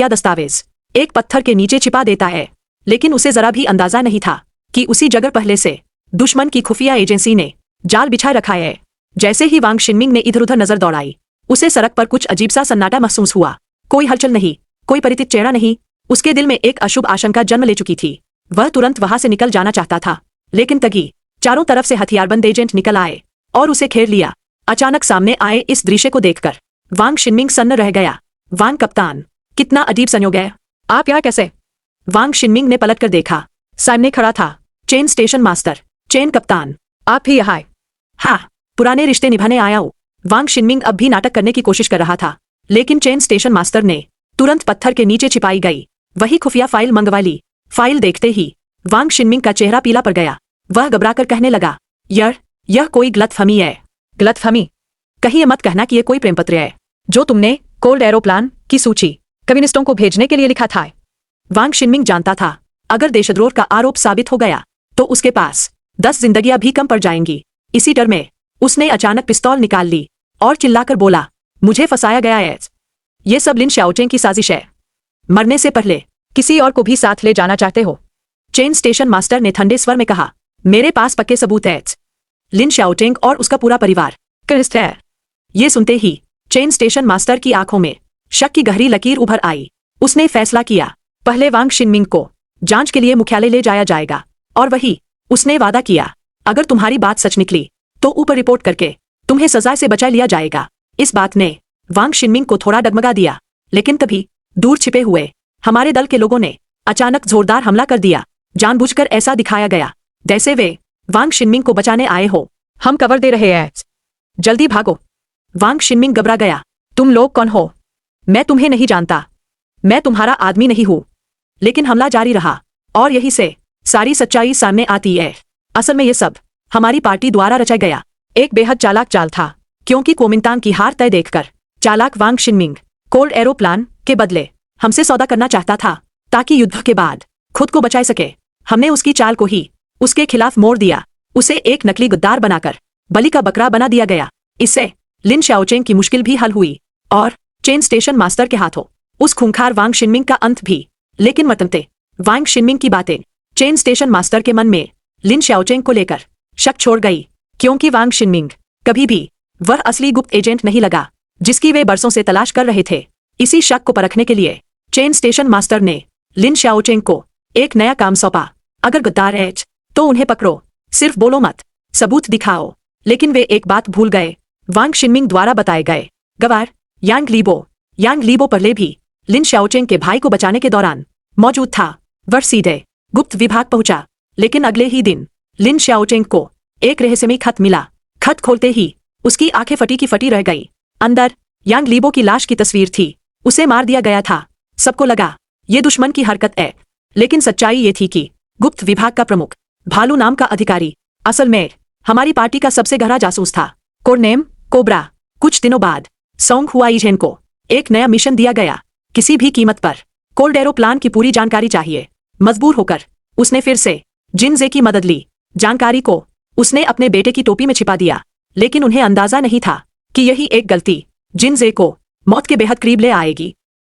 या दस्तावेज एक पत्थर के नीचे छिपा देता है, लेकिन उसे जरा भी अंदाजा नहीं था कि उसी जगह पहले से दुश्मन की खुफिया एजेंसी ने जाल बिछा रखा है। जैसे ही वांग शिनमिंग ने इधर उधर नजर दौड़ाई, उसे सड़क पर कुछ अजीब सा सन्नाटा महसूस हुआ। कोई हलचल नहीं, कोई परिचित चेहरा नहीं। उसके दिल में एक अशुभ आशंका जन्म ले चुकी थी। वह तुरंत वहां से निकल जाना चाहता था, लेकिन तभी चारों तरफ से हथियारबंद एजेंट निकल आए और उसे घेर लिया। अचानक सामने आए इस दृश्य को देखकर वांग शिनमिंग सन्न रह गया। वांग कप्तान, कितना अजीब संयोग है, आप यहाँ कैसे? वांग शिनमिंग ने पलटकर देखा। सामने खड़ा था चेन स्टेशन मास्टर। चेन कप्तान, आप भी यहाँ? हाँ, पुराने रिश्ते निभाने आया हूँ। वांग शिनमिंग अब भी नाटक करने की कोशिश कर रहा था, लेकिन चेन स्टेशन मास्टर ने तुरंत पत्थर के नीचे छिपाई गई वही खुफिया फाइल मंगवा ली। फाइल देखते ही वांग शिनमिंग का चेहरा पीला पड़ गया। वह घबराकर कहने लगा, यह कोई गलतफहमी है। गलतफहमी? कहीं ये मत कहना कि यह कोई प्रेम पत्र है जो तुमने कोल्ड एरोप्लान की सूची कम्युनिस्टों को भेजने के लिए लिखा था। वांग शिनमिंग जानता था, अगर देशद्रोह का आरोप साबित हो गया तो उसके पास 10 जिंदगियां भी कम पड़ जाएंगी। इसी डर में उसने अचानक पिस्तौल निकाल ली और चिल्लाकर बोला, मुझे फंसाया गया है। ये सब लिन शाओचेंग की साजिश है। मरने से पहले किसी और को भी साथ ले जाना चाहते हो? चेन स्टेशन मास्टर ने ठंडे स्वर में कहा, मेरे पास पक्के सबूत है। लिन शाओचेंग और उसका पूरा परिवार कम्युनिस्ट है। ये सुनते ही चेन स्टेशन मास्टर की आंखों में शक की गहरी लकीर उभर आई। उसने फैसला किया, पहले वांग शिनमिंग को जांच के लिए मुख्यालय ले जाया जाएगा, और वही उसने वादा किया, अगर तुम्हारी बात सच निकली तो ऊपर रिपोर्ट करके तुम्हें सजा से बचा लिया जाएगा। इस बात ने वांग शिनमिंग को थोड़ा डगमगा दिया, लेकिन तभी दूर छिपे हुए हमारे दल के लोगों ने अचानक जोरदार हमला कर दिया। जानबूझकर ऐसा दिखाया गया जैसे वे वांग शिनमिंग को बचाने आए हो। हम कवर दे रहे हैं, जल्दी भागो। वांग शिनमिंग घबरा गया, तुम लोग कौन हो? मैं तुम्हें नहीं जानता, मैं तुम्हारा आदमी नहीं हूं। लेकिन हमला जारी रहा और यहीं से सारी सच्चाई सामने आती है। असल में ये सब हमारी पार्टी द्वारा रचा गया एक बेहद चालाक चाल था, क्योंकि कुओमिंतान की हार तय देखकर चालाक वांग शिनमिंग कोल्ड एरोप्लान के बदले हमसे सौदा करना चाहता था, ताकि युद्ध के बाद खुद को बचा सके। हमने उसकी चाल को ही उसके खिलाफ मोड़ दिया। उसे एक नकली गद्दार बनाकर बलि का बकरा बना दिया गया। इससे लिन शाओचेंग की मुश्किल भी हल हुई और चेन स्टेशन मास्टर के हाथों उस खूंखार वांग शिनमिंग का अंत भी। लेकिन मरते वांग शिनमिंग की बातें चेन स्टेशन मास्टर के मन में लिन शाओचेंग को लेकर शक छोड़ गई, क्योंकि वांग शिनमिंग कभी भी वह असली गुप्त एजेंट नहीं लगा जिसकी वे बरसों से तलाश कर रहे थे। इसी शक को परखने के लिए चेन स्टेशन मास्टर ने लिन शाओचेंग को एक नया काम सौंपा। अगर गद्दार है तो उन्हें पकड़ो, सिर्फ बोलो मत, सबूत दिखाओ। लेकिन वे एक बात भूल गए, वांग शिनमिंग द्वारा बताए गए गवार यांग लीबो पहले भी लिन शाओचेंग के भाई को बचाने के दौरान मौजूद था। वह सीधे गुप्त विभाग पहुंचा, लेकिन अगले ही दिन लिन शाओचेंग को एक रहस्यमयी खत मिला। खत खोलते ही उसकी आंखें फटी की फटी रह गई। अंदर यांग लीबो की लाश की तस्वीर थी। उसे मार दिया गया था। सबको लगा ये दुश्मन की हरकत है, लेकिन सच्चाई ये थी कि गुप्त विभाग का प्रमुख भालू नाम का अधिकारी असल में हमारी पार्टी का सबसे गहरा जासूस था। Code name cobra. कुछ दिनों बाद सोंग हुआईझेन को एक नया मिशन दिया गया। किसी भी कीमत पर कोल्ड एरोप्लान की पूरी जानकारी चाहिए। मजबूर होकर उसने फिर से जिनजे की मदद ली। जानकारी को उसने अपने बेटे की टोपी में छिपा दिया, लेकिन उन्हें अंदाजा नहीं था कि यही एक गलती जिनजे को मौत के बेहद करीब ले आएगी।